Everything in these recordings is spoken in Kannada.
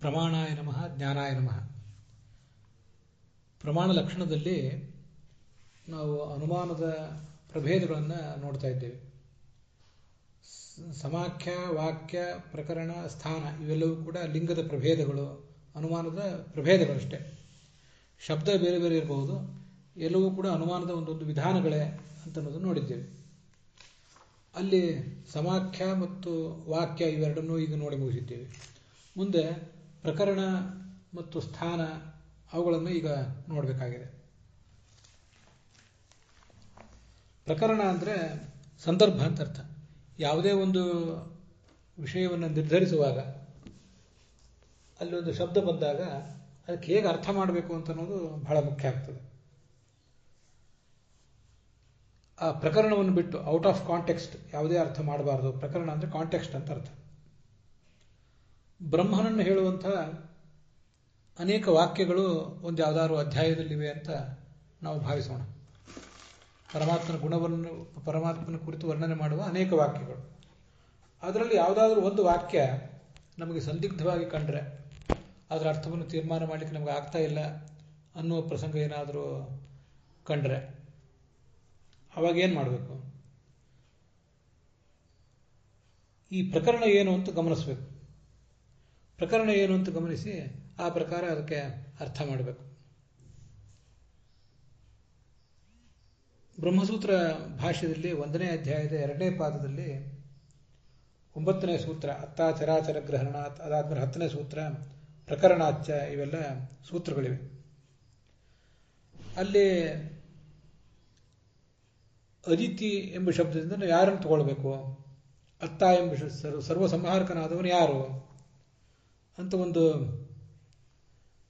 ಪ್ರಮಾಣಾಯ ನಮಃ ಜ್ಞಾನಾಯ ನಮಃ. ಪ್ರಮಾಣ ಲಕ್ಷಣದಲ್ಲಿ ನಾವು ಅನುಮಾನದ ಪ್ರಭೇದಗಳನ್ನು ನೋಡ್ತಾ ಇದ್ದೇವೆ. ಸಮಾಖ್ಯ, ವಾಕ್ಯ, ಪ್ರಕರಣ, ಸ್ಥಾನ ಇವೆಲ್ಲವೂ ಕೂಡ ಲಿಂಗದ ಪ್ರಭೇದಗಳು, ಅನುಮಾನದ ಪ್ರಭೇದಗಳಷ್ಟೇ. ಶಬ್ದ ಬೇರೆ ಬೇರೆ ಇರಬಹುದು, ಎಲ್ಲವೂ ಕೂಡ ಅನುಮಾನದ ಒಂದೊಂದು ವಿಧಾನಗಳೇ ಅಂತ ಅನ್ನೋದನ್ನು ನೋಡಿದ್ದೇವೆ. ಅಲ್ಲಿ ಸಮಾಖ್ಯ ಮತ್ತು ವಾಕ್ಯ ಇವೆರಡನ್ನೂ ಈಗ ನೋಡಿ ಮುಗಿಸಿದ್ದೇವೆ. ಮುಂದೆ ಪ್ರಕರಣ ಮತ್ತು ಸ್ಥಾನ ಅವುಗಳನ್ನು ಈಗ ನೋಡಬೇಕಾಗಿದೆ. ಪ್ರಕರಣ ಅಂದರೆ ಸಂದರ್ಭ ಅಂತ ಅರ್ಥ. ಯಾವುದೇ ಒಂದು ವಿಷಯವನ್ನು ನಿರ್ಧರಿಸುವಾಗ ಅಲ್ಲೊಂದು ಶಬ್ದ ಬಂದಾಗ ಅದಕ್ಕೆ ಹೇಗೆ ಅರ್ಥ ಮಾಡಬೇಕು ಅಂತ ಅನ್ನೋದು ಬಹಳ ಮುಖ್ಯ ಆಗ್ತದೆ. ಆ ಪ್ರಕರಣವನ್ನು ಬಿಟ್ಟು ಔಟ್ ಆಫ್ ಕಾಂಟೆಕ್ಸ್ಟ್ ಯಾವುದೇ ಅರ್ಥ ಮಾಡಬಾರದು. ಪ್ರಕರಣ ಅಂದರೆ ಕಾಂಟೆಕ್ಸ್ಟ್ ಅಂತ ಅರ್ಥ. ಬ್ರಹ್ಮನನ್ನು ಹೇಳುವಂತಹ ಅನೇಕ ವಾಕ್ಯಗಳು ಒಂದು ಯಾವುದಾದ್ರು ಅಧ್ಯಾಯದಲ್ಲಿವೆ ಅಂತ ನಾವು ಭಾವಿಸೋಣ. ಪರಮಾತ್ಮನ ಗುಣವನ್ನು, ಪರಮಾತ್ಮನ ಕುರಿತು ವರ್ಣನೆ ಮಾಡುವ ಅನೇಕ ವಾಕ್ಯಗಳು. ಅದರಲ್ಲಿ ಯಾವುದಾದ್ರೂ ಒಂದು ವಾಕ್ಯ ನಮಗೆ ಸಂದಿಗ್ಧವಾಗಿ ಕಂಡ್ರೆ, ಅದರ ಅರ್ಥವನ್ನು ತೀರ್ಮಾನ ಮಾಡಲಿಕ್ಕೆ ನಮಗೆ ಆಗ್ತಾ ಇಲ್ಲ ಅನ್ನುವ ಪ್ರಸಂಗ ಏನಾದರೂ ಕಂಡ್ರೆ ಅವಾಗ ಏನು ಮಾಡಬೇಕು? ಈ ಪ್ರಕರಣ ಏನು ಅಂತ ಗಮನಿಸಬೇಕು. ಪ್ರಕರಣ ಏನು ಅಂತ ಗಮನಿಸಿ ಆ ಪ್ರಕಾರ ಅದಕ್ಕೆ ಅರ್ಥ ಮಾಡಬೇಕು. ಬ್ರಹ್ಮಸೂತ್ರ ಭಾಷ್ಯದಲ್ಲಿ 1ನೇ ಅಧ್ಯಾಯದ 2ನೇ ಪಾದದಲ್ಲಿ 9ನೇ ಸೂತ್ರ ಅತ್ತ ಚರಾಚರ ಗ್ರಹಣ, ಅದಾದ್ಮೇಲೆ 10ನೇ ಸೂತ್ರ ಪ್ರಕರಣಾಚ್ಯ, ಇವೆಲ್ಲ ಸೂತ್ರಗಳಿವೆ. ಅಲ್ಲಿ ಅದಿತಿ ಎಂಬ ಶಬ್ದದಿಂದ ಯಾರನ್ನು ತಗೊಳ್ಬೇಕು? ಅತ್ತ ಎಂಬ ಸರ್ವಸಂಹಾರಕನಾದವನು ಯಾರು ಅಂತ ಒಂದು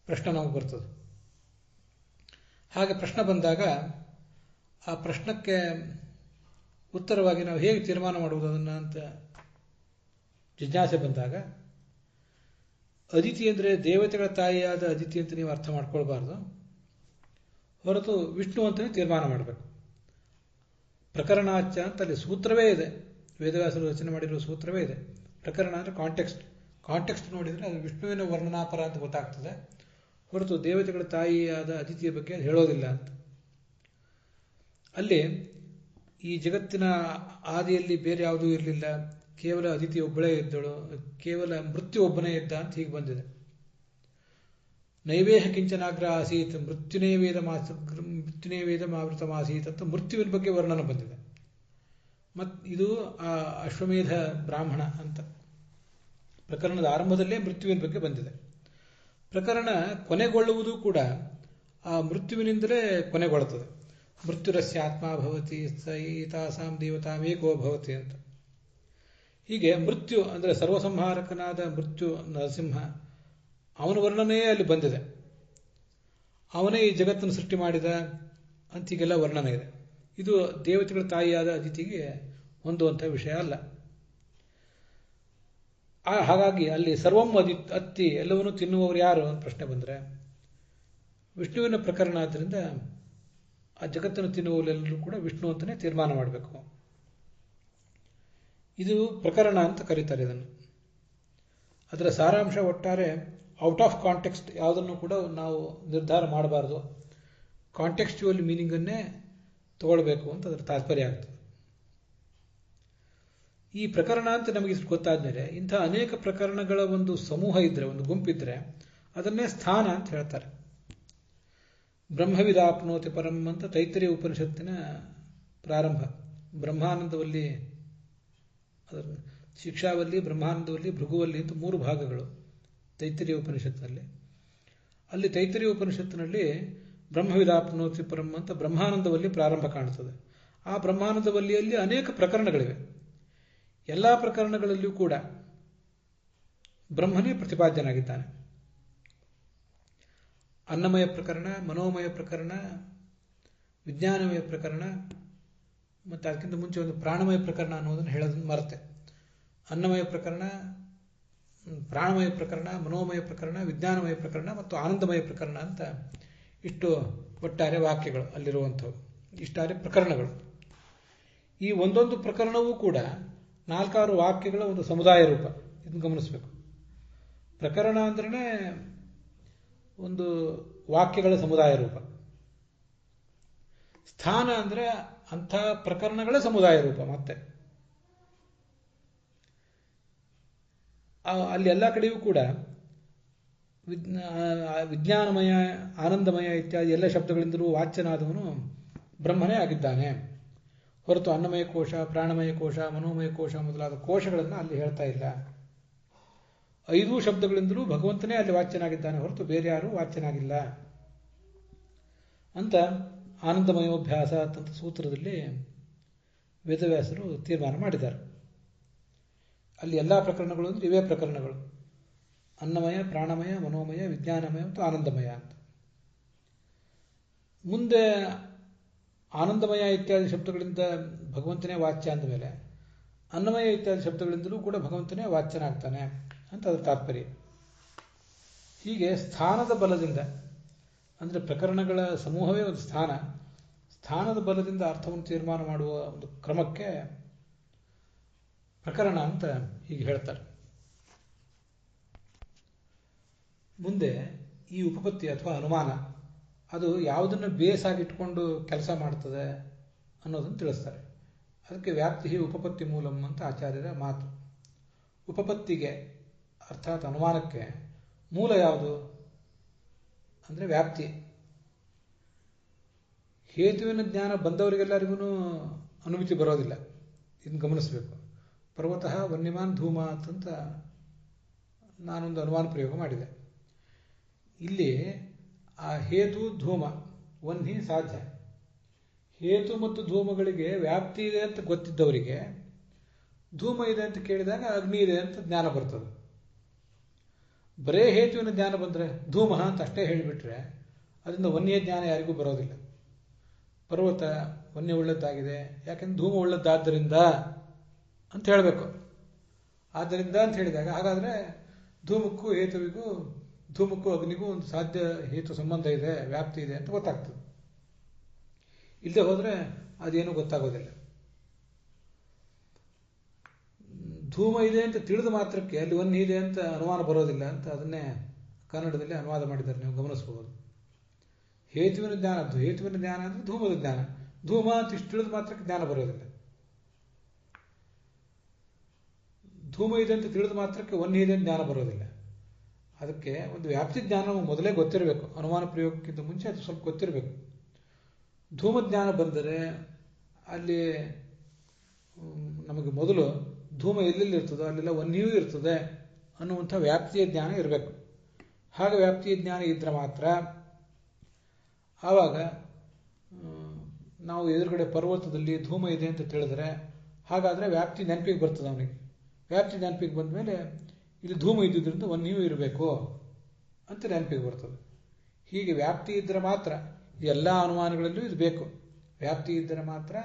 ಪ್ರಶ್ನೆ ನಮಗೆ ಬರ್ತದೆ. ಹಾಗೆ ಪ್ರಶ್ನೆ ಬಂದಾಗ ಆ ಪ್ರಶ್ನಕ್ಕೆ ಉತ್ತರವಾಗಿ ನಾವು ಹೇಗೆ ತೀರ್ಮಾನ ಮಾಡುವುದು ಅದನ್ನು ಅಂತ ಜಿಜ್ಞಾಸೆ ಬಂದಾಗ, ಅದಿತಿ ಅಂದರೆ ದೇವತೆಗಳ ತಾಯಿಯಾದ ಅದಿತಿ ಅಂತ ನೀವು ಅರ್ಥ ಮಾಡ್ಕೊಳ್ಬಾರ್ದು, ಹೊರತು ವಿಷ್ಣು ಅಂತಲೇ ತೀರ್ಮಾನ ಮಾಡಬೇಕು. ಪ್ರಕರಣಾಚ್ಯ ಅಂತ ಅಲ್ಲಿ ಸೂತ್ರವೇ ಇದೆ, ವೇದವ್ಯಾಸರು ರಚನೆ ಮಾಡಿರುವ ಸೂತ್ರವೇ ಇದೆ. ಪ್ರಕರಣ ಅಂದರೆ ಕಾಂಟೆಕ್ಸ್ಟ್ ನೋಡಿದರೆ ಅದು ವಿಷ್ಣುವಿನ ವರ್ಣನಾಪರ ಅಂತ ಗೊತ್ತಾಗ್ತದೆ, ಹೊರತು ದೇವತೆಗಳ ತಾಯಿಯಾದ ಅದಿತಿಯ ಬಗ್ಗೆ ಹೇಳೋದಿಲ್ಲ ಅಂತ. ಅಲ್ಲಿ ಈ ಜಗತ್ತಿನ ಆದಿಯಲ್ಲಿ ಬೇರೆ ಯಾವುದೂ ಇರಲಿಲ್ಲ, ಕೇವಲ ಅದಿತಿ ಒಬ್ಬಳೇ ಇದ್ದಳು, ಕೇವಲ ಮೃತ್ಯು ಒಬ್ಬನೇ ಇದ್ದ ಅಂತ ಹೀಗೆ ಬಂದಿದೆ. ನೈವೇಹ ಕಿಂಚನಾಗ್ರ ಆಸೀತ್ ಮೃತ್ಯುನೇ ವೇದ ಮಾವೃತಮಾಸೀತ್ ಅಂತ ಮೃತ್ಯುವಿನ ಬಗ್ಗೆ ವರ್ಣನೆ ಬಂದಿದೆ. ಇದು ಆ ಅಶ್ವಮೇಧ ಬ್ರಾಹ್ಮಣ ಅಂತ ಪ್ರಕರಣದ ಆರಂಭದಲ್ಲೇ ಮೃತ್ಯುವಿನ ಬಗ್ಗೆ ಬಂದಿದೆ. ಪ್ರಕರಣ ಕೊನೆಗೊಳ್ಳುವುದು ಕೂಡ ಆ ಮೃತ್ಯುವಿನಿಂದಲೇ ಕೊನೆಗೊಳ್ಳುತ್ತದೆ. ಮೃತ್ಯುರಸ್ಯ ಆತ್ಮ ಭವತಿ ಸೈತಾಸಾಂ ದೇವತಾಮೇಕೋ ಭವತಿ ಅಂತ. ಹೀಗೆ ಮೃತ್ಯು ಅಂದರೆ ಸರ್ವಸಂಹಾರಕನಾದ ಮೃತ್ಯು ನರಸಿಂಹ, ಅವನ ವರ್ಣನೆಯೇ ಅಲ್ಲಿ ಬಂದಿದೆ. ಅವನೇ ಈ ಜಗತ್ತನ್ನು ಸೃಷ್ಟಿ ಮಾಡಿದ ಅಂತ ಹೀಗೆಲ್ಲ ವರ್ಣನೆ ಇದೆ. ಇದು ದೇವತೆಗಳ ತಾಯಿಯಾದ ಅದಿತಿಗೆ ಹೊಂದುವಂಥ ವಿಷಯ ಅಲ್ಲ. ಹಾಗಾಗಿ ಅಲ್ಲಿ ಸರ್ವಂ ಅತ್ತಿ ಎಲ್ಲವನ್ನೂ ತಿನ್ನುವವರು ಯಾರು ಅಂತ ಪ್ರಶ್ನೆ ಬಂದರೆ, ವಿಷ್ಣುವಿನ ಪ್ರಕರಣ ಆದ್ದರಿಂದ ಆ ಜಗತ್ತನ್ನು ತಿನ್ನುವವರೆಲ್ಲರೂ ಕೂಡ ವಿಷ್ಣು ಅಂತಲೇ ತೀರ್ಮಾನ ಮಾಡಬೇಕು. ಇದು ಪ್ರಕರಣ ಅಂತ ಕರೀತಾರೆ ಇದನ್ನು. ಅದರ ಸಾರಾಂಶ ಒಟ್ಟಾರೆ ಔಟ್ ಆಫ್ ಕಾಂಟೆಕ್ಸ್ಟ್ ಯಾವುದನ್ನು ಕೂಡ ನಾವು ನಿರ್ಧಾರ ಮಾಡಬಾರ್ದು, ಕಾಂಟೆಕ್ಸ್ಚುವಲ್ ಮೀನಿಂಗನ್ನೇ ತಗೊಳ್ಬೇಕು ಅಂತ ಅದರ ತಾತ್ಪರ್ಯ ಆಗ್ತದೆ. ಈ ಪ್ರಕರಣ ಅಂತ ನಮಗೆ ಗೊತ್ತಾದ್ಮೇಲೆ ಇಂಥ ಅನೇಕ ಪ್ರಕರಣಗಳ ಒಂದು ಸಮೂಹ ಇದ್ರೆ, ಒಂದು ಗುಂಪಿದ್ರೆ ಅದನ್ನೇ ಸ್ಥಾನ ಅಂತ ಹೇಳ್ತಾರೆ. ಬ್ರಹ್ಮವಿದಾಪ್ನೋತಿ ಪರಂ ಅಂತ ತೈತ್ತರೀಯ ಉಪನಿಷತ್ತಿನ ಪ್ರಾರಂಭ. ಬ್ರಹ್ಮಾನಂದವಲ್ಲಿ, ಅದರ ಶಿಕ್ಷಾವಲ್ಲಿ, ಬ್ರಹ್ಮಾನಂದವಲ್ಲಿ, ಭೃಗುವಲ್ಲಿ ಅಂತ 3 ಭಾಗಗಳು ತೈತ್ತರೀಯ ಉಪನಿಷತ್ತಿನಲ್ಲಿ. ಅಲ್ಲಿ ತೈತ್ತರೀಯ ಉಪನಿಷತ್ತಿನಲ್ಲಿ ಬ್ರಹ್ಮವಿದಾಪ್ನೋತಿ ಪರಂ ಅಂತ ಬ್ರಹ್ಮಾನಂದವಲ್ಲಿ ಪ್ರಾರಂಭ ಕಾಣುತ್ತದೆ. ಆ ಬ್ರಹ್ಮಾನಂದವಲ್ಲಿಯಲ್ಲಿ ಅನೇಕ ಪ್ರಕರಣಗಳಿವೆ. ಎಲ್ಲ ಪ್ರಕರಣಗಳಲ್ಲಿಯೂ ಕೂಡ ಬ್ರಹ್ಮನೇ ಪ್ರತಿಪಾದ್ಯನಾಗಿದ್ದಾನೆ. ಅನ್ನಮಯ ಪ್ರಕರಣ, ಮನೋಮಯ ಪ್ರಕರಣ, ವಿಜ್ಞಾನಮಯ ಪ್ರಕರಣ, ಮತ್ತು ಅದಕ್ಕಿಂತ ಮುಂಚೆ ಒಂದು ಪ್ರಾಣಮಯ ಪ್ರಕರಣ ಅನ್ನೋದನ್ನು ಹೇಳೋದನ್ನು ಮರೆತೆ. ಅನ್ನಮಯ ಪ್ರಕರಣ, ಪ್ರಾಣಮಯ ಪ್ರಕರಣ, ಮನೋಮಯ ಪ್ರಕರಣ, ವಿಜ್ಞಾನಮಯ ಪ್ರಕರಣ ಮತ್ತು ಆನಂದಮಯ ಪ್ರಕರಣ ಅಂತ ಇಷ್ಟು ಒಟ್ಟಾರೆ ವಾಕ್ಯಗಳು ಅಲ್ಲಿರುವಂಥವು, ಇಷ್ಟಾರೆ ಪ್ರಕರಣಗಳು. ಈ ಒಂದೊಂದು ಪ್ರಕರಣವೂ ಕೂಡ 4-6 ವಾಕ್ಯಗಳ ಒಂದು ಸಮುದಾಯ ರೂಪ. ಇದನ್ನು ಗಮನಿಸಬೇಕು. ಪ್ರಕರಣ ಅಂದ್ರೆ ಒಂದು ವಾಕ್ಯಗಳ ಸಮುದಾಯ ರೂಪ. ಸ್ಥಾನ ಅಂದ್ರೆ ಅಂಥ ಪ್ರಕರಣಗಳ ಸಮುದಾಯ ರೂಪ. ಮತ್ತೆ ಅಲ್ಲಿ ಎಲ್ಲ ಕಡೆಯೂ ಕೂಡ ವಿಜ್ಞಾನಮಯ, ಆನಂದಮಯ ಇತ್ಯಾದಿ ಎಲ್ಲ ಶಬ್ದಗಳಿಂದಲೂ ವಾಚ್ಯನಾದವನು ಬ್ರಹ್ಮನೇ ಆಗಿದ್ದಾನೆ ಹೊರತು ಅನ್ನಮಯ ಕೋಶ, ಪ್ರಾಣಮಯ ಕೋಶ, ಮನೋಮಯ ಕೋಶ ಮೊದಲಾದ ಕೋಶಗಳನ್ನು ಅಲ್ಲಿ ಹೇಳ್ತಾ ಇಲ್ಲ. 5 ಶಬ್ದಗಳಿಂದಲೂ ಭಗವಂತನೇ ಅಲ್ಲಿ ವಾಚ್ಯನಾಗಿದ್ದಾನೆ ಹೊರತು ಬೇರೆ ಯಾರೂ ವಾಚ್ಯನಾಗಿಲ್ಲ ಅಂತ ಆನಂದಮಯೋಭ್ಯಾಸ ಅಂತ ಸೂತ್ರದಲ್ಲಿ ವೇದವ್ಯಾಸರು ತೀರ್ಮಾನ ಮಾಡಿದ್ದಾರೆ. ಅಲ್ಲಿ ಎಲ್ಲ ಪ್ರಕರಣಗಳು ಅಂದ್ರೆ ಇವೇ ಪ್ರಕರಣಗಳು: ಅನ್ನಮಯ, ಪ್ರಾಣಮಯ, ಮನೋಮಯ, ವಿಜ್ಞಾನಮಯ ಮತ್ತು ಆನಂದಮಯ ಅಂತ. ಮುಂದೆ ಆನಂದಮಯ ಇತ್ಯಾದಿ ಶಬ್ದಗಳಿಂದ ಭಗವಂತನೇ ವಾಚ್ಯ ಅಂದ ಮೇಲೆ ಅನ್ನಮಯ ಇತ್ಯಾದಿ ಶಬ್ದಗಳಿಂದಲೂ ಕೂಡ ಭಗವಂತನೇ ವಾಚ್ಯನಾಗ್ತಾನೆ ಅಂತ ಅದರ ತಾತ್ಪರ್ಯ. ಹೀಗೆ ಸ್ಥಾನದ ಬಲದಿಂದ, ಅಂದರೆ ಪ್ರಕರಣಗಳ ಸಮೂಹವೇ ಒಂದು ಸ್ಥಾನ, ಸ್ಥಾನದ ಬಲದಿಂದ ಅರ್ಥವನ್ನು ತೀರ್ಮಾನ ಮಾಡುವ ಒಂದು ಕ್ರಮಕ್ಕೆ ಪ್ರಕರಣ ಅಂತ ಹೀಗೆ ಹೇಳ್ತಾರೆ. ಮುಂದೆ ಈ ಉಪಪತ್ತಿ ಅಥವಾ ಅನುಮಾನ ಅದು ಯಾವುದನ್ನು ಬೇಸಾಗಿಟ್ಕೊಂಡು ಕೆಲಸ ಮಾಡ್ತದೆ ಅನ್ನೋದನ್ನು ತಿಳಿಸ್ತಾರೆ. ಅದಕ್ಕೆ ವ್ಯಾಪ್ತಿ ಉಪಪತ್ತಿ ಮೂಲಂ ಅಂತ ಆಚಾರ್ಯರ ಮಾತು. ಉಪಪತ್ತಿಗೆ ಅರ್ಥಾತ್ ಅನುಮಾನಕ್ಕೆ ಮೂಲ ಯಾವುದು ಅಂದರೆ ವ್ಯಾಪ್ತಿ. ಹೇತುವಿನ ಜ್ಞಾನ ಬಂದವರಿಗೆಲ್ಲರಿಗೂ ಅನುಮಿತಿ ಬರೋದಿಲ್ಲ, ಇದನ್ನು ಗಮನಿಸಬೇಕು. ಪರ್ವತಃ ವನ್ಯಮಾನ್ ಧೂಮಾತ್ ಅಂತ ನಾನೊಂದು ಅನುಮಾನ ಪ್ರಯೋಗ ಮಾಡಿದೆ. ಇಲ್ಲಿ ಆ ಹೇತು ಧೂಮ ವನ್ಹಿ ಸಾಧ್ಯ. ಹೇತು ಮತ್ತು ಧೂಮಗಳಿಗೆ ವ್ಯಾಪ್ತಿ ಇದೆ ಅಂತ ಗೊತ್ತಿದ್ದವರಿಗೆ ಧೂಮ ಇದೆ ಅಂತ ಕೇಳಿದಾಗ ಅಗ್ನಿ ಇದೆ ಅಂತ ಜ್ಞಾನ ಬರ್ತದೆ. ಬರೇ ಹೇತುವಿನ ಜ್ಞಾನ ಬಂದರೆ ಧೂಮ ಅಂತ ಅಷ್ಟೇ ಹೇಳಿಬಿಟ್ರೆ ಅದರಿಂದ ವನ್ಯ ಜ್ಞಾನ ಯಾರಿಗೂ ಬರೋದಿಲ್ಲ. ಪರ್ವತ ವನ್ಯ ಉಳ್ಳದ್ದಾಗಿದೆ, ಯಾಕೆಂದ್ರೆ ಧೂಮ ಉಳ್ಳದ್ದಾದ್ದರಿಂದ ಅಂತ ಹೇಳಬೇಕು. ಆದ್ದರಿಂದ ಅಂತ ಹೇಳಿದಾಗ ಹಾಗಾದರೆ ಧೂಮಕ್ಕೂ ಹೇತುವಿಗೂ, ಧೂಮಕ್ಕೂ ಅಗ್ನಿಗೂ ಒಂದು ಸಾಧ್ಯ ಹೇತು ಸಂಬಂಧ ಇದೆ, ವ್ಯಾಪ್ತಿ ಇದೆ ಅಂತ ಗೊತ್ತಾಗ್ತದೆ. ಇಲ್ಲದೆ ಹೋದರೆ ಅದೇನೂ ಗೊತ್ತಾಗೋದಿಲ್ಲ. ಧೂಮ ಇದೆ ಅಂತ ತಿಳಿದ ಮಾತ್ರಕ್ಕೆ ಅಲ್ಲಿ ವನ್ಯ ಇದೆ ಅಂತ ಅನುಮಾನ ಬರೋದಿಲ್ಲ ಅಂತ ಅದನ್ನೇ ಕನ್ನಡದಲ್ಲಿ ಅನುವಾದ ಮಾಡಿದ್ದಾರೆ, ನೀವು ಗಮನಿಸಬಹುದು. ಹೇತುವಿನ ಜ್ಞಾನ, ಹೇತುವಿನ ಜ್ಞಾನ ಅಂದರೆ ಧೂಮದ ಜ್ಞಾನ. ಧೂಮ ಅಂತ ಇಷ್ಟು ತಿಳಿದ ಮಾತ್ರಕ್ಕೆ ಜ್ಞಾನ ಬರೋದಿಲ್ಲ. ಧೂಮ ಇದೆ ಅಂತ ತಿಳಿದ ಮಾತ್ರಕ್ಕೆ ವನ್ಯ ಇದೆ ಅಂತ ಜ್ಞಾನ ಬರೋದಿಲ್ಲ. ಅದಕ್ಕೆ ಒಂದು ವ್ಯಾಪ್ತಿ ಜ್ಞಾನ ಮೊದಲೇ ಗೊತ್ತಿರಬೇಕು. ಅನುಮಾನ ಪ್ರಯೋಗಕ್ಕಿಂತ ಮುಂಚೆ ಅದು ಸ್ವಲ್ಪ ಗೊತ್ತಿರಬೇಕು. ಧೂಮ ಜ್ಞಾನ ಬಂದರೆ ಅಲ್ಲಿ ನಮಗೆ ಮೊದಲು ಧೂಮ ಎಲ್ಲೆಲ್ಲಿ ಇರ್ತದೋ ಅಲ್ಲೆಲ್ಲ ವನ್ಯವೂ ಇರ್ತದೆ ಅನ್ನುವಂಥ ವ್ಯಾಪ್ತಿಯ ಜ್ಞಾನ ಇರಬೇಕು. ಹಾಗೆ ವ್ಯಾಪ್ತಿಯ ಜ್ಞಾನ ಇದ್ದರೆ ಮಾತ್ರ ಆವಾಗ ನಾವು ಎದುರುಗಡೆ ಪರ್ವತದಲ್ಲಿ ಧೂಮ ಇದೆ ಅಂತ ತಿಳಿದ್ರೆ ಹಾಗಾದರೆ ವ್ಯಾಪ್ತಿ ನೆನಪಿಗೆ ಬರ್ತದೆ ಅವನಿಗೆ. ವ್ಯಾಪ್ತಿ ನೆನಪಿಗೆ ಬಂದ ಮೇಲೆ ಇಲ್ಲಿ ಧೂಮ ಇದ್ದುದರಿಂದ ವನ್ಯವೂ ಇರಬೇಕು ಅಂತ ನೆನಪಿಗೆ ಬರ್ತದೆ. ಹೀಗೆ ವ್ಯಾಪ್ತಿ ಇದ್ದರೆ ಮಾತ್ರ, ಎಲ್ಲ ಅನುಮಾನಗಳಲ್ಲೂ ಇದು ಬೇಕು. ವ್ಯಾಪ್ತಿ ಇದ್ದರೆ ಮಾತ್ರ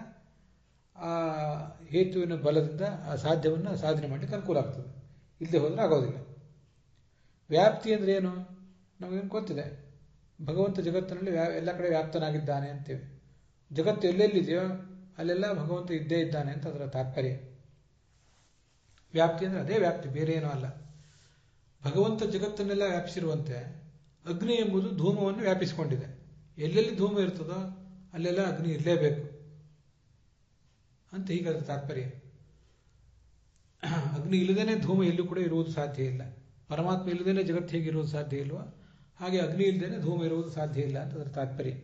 ಆ ಹೇತುವಿನ ಬಲದಿಂದ ಆ ಸಾಧ್ಯವನ್ನು ಸಾಧನೆ ಮಾಡಲಿಕ್ಕೆ ಅನುಕೂಲ ಆಗ್ತದೆ. ಇಲ್ಲದೆ ಹೋದರೆ ಆಗೋದಿಲ್ಲ. ವ್ಯಾಪ್ತಿ ಅಂದರೆ ಏನು ನಮಗೇನು ಗೊತ್ತಿದೆ. ಭಗವಂತ ಜಗತ್ತಿನಲ್ಲಿ ಎಲ್ಲ ಕಡೆ ವ್ಯಾಪ್ತನಾಗಿದ್ದಾನೆ ಅಂತೇವೆ. ಜಗತ್ತು ಎಲ್ಲೆಲ್ಲಿದೆಯೋ ಅಲ್ಲೆಲ್ಲ ಭಗವಂತ ಇದ್ದೇ ಇದ್ದಾನೆ ಅಂತ ಅದರ ತಾತ್ಪರ್ಯ. ವ್ಯಾಪ್ತಿ ಅಂದರೆ ಅದೇ ವ್ಯಾಪ್ತಿ, ಬೇರೆ ಏನೂ ಅಲ್ಲ. ಭಗವಂತ ಜಗತ್ತನ್ನೆಲ್ಲ ವ್ಯಾಪಿಸಿರುವಂತೆ ಅಗ್ನಿ ಎಂಬುದು ಧೂಮವನ್ನು ವ್ಯಾಪಿಸಿಕೊಂಡಿದೆ. ಎಲ್ಲೆಲ್ಲಿ ಧೂಮ ಇರ್ತದೋ ಅಲ್ಲೆಲ್ಲ ಅಗ್ನಿ ಇರಲೇಬೇಕು ಅಂತ ಹೀಗೆ ಅದರ ತಾತ್ಪರ್ಯ. ಅಗ್ನಿ ಇಲ್ಲದೇನೆ ಧೂಮ ಎಲ್ಲೂ ಕೂಡ ಇರುವುದು ಸಾಧ್ಯ ಇಲ್ಲ. ಪರಮಾತ್ಮ ಇಲ್ಲದೇನೆ ಜಗತ್ತು ಹೇಗಿರುವುದು ಸಾಧ್ಯ ಇಲ್ವೋ ಹಾಗೆ ಅಗ್ನಿ ಇಲ್ಲದೇನೆ ಧೂಮ ಇರುವುದು ಸಾಧ್ಯ ಇಲ್ಲ ಅಂತ ಅದರ ತಾತ್ಪರ್ಯ.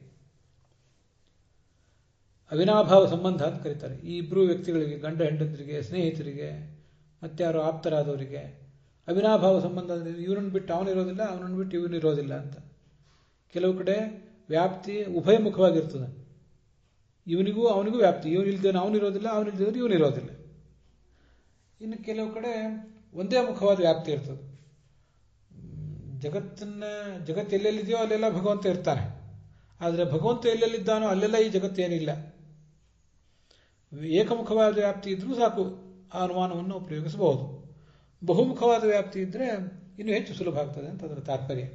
ಅವಿನಾಭಾವ ಸಂಬಂಧ ಅಂತ ಕರೀತಾರೆ. ಈ ಇಬ್ಬರು ವ್ಯಕ್ತಿಗಳಿಗೆ, ಗಂಡ ಹೆಂಡಂದರಿಗೆ, ಸ್ನೇಹಿತರಿಗೆ, ಮತ್ತಾರು ಆಪ್ತರಾದವರಿಗೆ ಅವಿನಾಭಾವ ಸಂಬಂಧ ಅಂದರೆ ಇವನನ್ನು ಬಿಟ್ಟು ಅವನಿರೋದಿಲ್ಲ, ಅವನನ್ನು ಬಿಟ್ಟು ಇವನಿರೋದಿಲ್ಲ ಅಂತ. ಕೆಲವು ಕಡೆ ವ್ಯಾಪ್ತಿ ಉಭಯಮುಖವಾಗಿರ್ತದೆ. ಇವನಿಗೂ ಅವನಿಗೂ ವ್ಯಾಪ್ತಿ, ಇವನಿಲ್ದೇನೆ ಅವನಿರೋದಿಲ್ಲ, ಅವನಿಲ್ದೇನೆ ಇವನಿರೋದಿಲ್ಲ. ಇನ್ನು ಕೆಲವು ಕಡೆ ಒಂದೇ ಮುಖವಾದ ವ್ಯಾಪ್ತಿ ಇರ್ತದೆ. ಜಗತ್ತು ಎಲ್ಲೆಲ್ಲಿದೆಯೋ ಅಲ್ಲೆಲ್ಲ ಭಗವಂತ ಇರ್ತಾನೆ. ಆದರೆ ಭಗವಂತ ಎಲ್ಲೆಲ್ಲಿದ್ದಾನೋ ಅಲ್ಲೆಲ್ಲ ಈ ಜಗತ್ತೇನಿಲ್ಲ. ಏಕಮುಖವಾದ ವ್ಯಾಪ್ತಿ ಇದ್ರೂ ಸಾಕು, ಆ ಅನುಮಾನವನ್ನು ಉಪಯೋಗಿಸಬಹುದು. ಬಹುಮುಖವಾದ ವ್ಯಾಪ್ತಿ ಇದ್ದರೆ ಇನ್ನೂ ಹೆಚ್ಚು ಸುಲಭ ಆಗ್ತದೆ ಅಂತ ಅದರ ತಾತ್ಪರ್ಯ.